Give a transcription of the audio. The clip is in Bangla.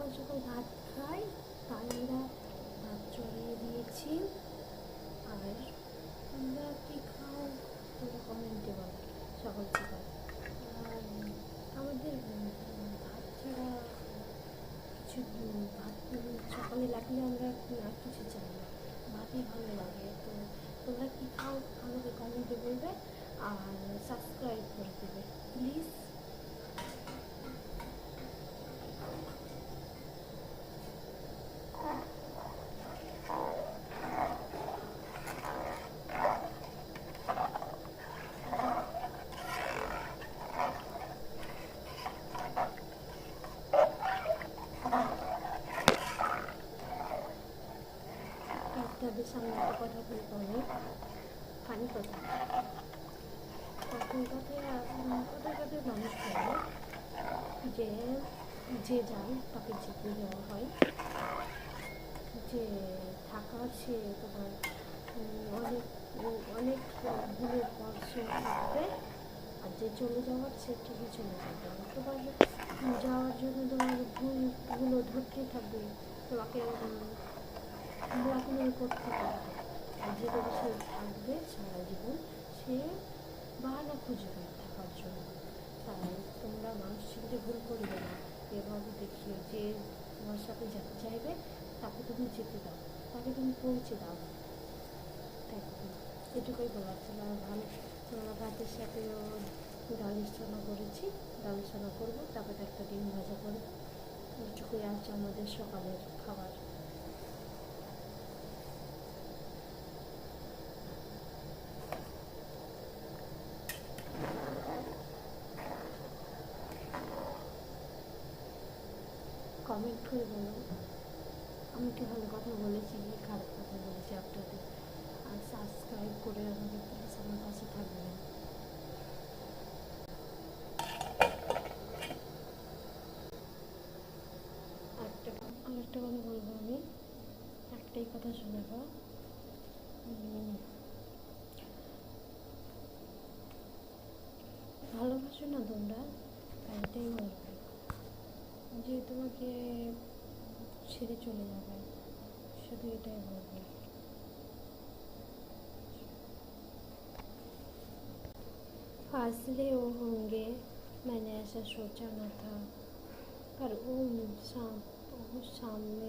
সকাল সকাল ভাত খাই, তাই আমরা ভাত চড়িয়ে দিয়েছি। আর তোমরা কি খাও তোমরা কমেন্টে বলো সকাল সকাল। আর আমাদের ভাত ছাড়া কিছু ভাত সকালে লাগলে আমরা আর কিছু চাই না, ভাতই ভালো লাগে। তো তোমরা কি খাও আমাকে কমেন্টে বলবে আর সাবস্ক্রাইব করে দেবে প্লিজ। আপনাদের সামনে একটা কথা বলবো, আমি ফানি কথা। কথায় কথায় মানুষ বলে যে যে যায় তাকে জিতে দেওয়া হয়, যে থাকা সে তোমার অনেক অনেক ভুলের পর সে থাকবে, আর যে চলে যাওয়ার সে ঠিকই চলে যাবে। তোমার যাওয়ার জন্য তোমার ভুলগুলো ধরতেই থাকবে, তোমাকে ব্ল্যাকমেল করতে থাকবে। আর যেভাবে সে থাকবে সারা জীবন, সে বাহানা খুঁজবে থাকার জন্য। তাই তোমরা মানুষ ছেড়ে ভুল করবে না, এভাবে দেখিয়ে যে তোমার সাথে যেতে চাইবে তাকে তুমি যেতে দাও, তাকে তুমি পৌঁছে দাও। এটুকুই বলার ছিল। আর ভালো ভাতের সাথেও ডালের ছানা করেছি, ডালের ছানা করবো, তারপরে একটা ডিম ভাজা করবো। এটুকুই আছে আমাদের সকালের খাবার। কমেন্ট করে বলো আমি কি ভালো কথা বলেছি কি খারাপ কথা বলেছি আপনাদের। আর সাবস্ক্রাইব করে আমাদের প্লিজ আমার পাশে থাকবেন। আরেকটা কথা বলবো, আমি একটাই কথা শোনাবো। ভালোবাসো না তোমরা, এটাই বলবে যে তোমাকে ছেড়ে চলে যাবে, শুধু এটাই বলবে। फासले वो होंगे मैंने ऐसा सोचा न था, पर वो सामने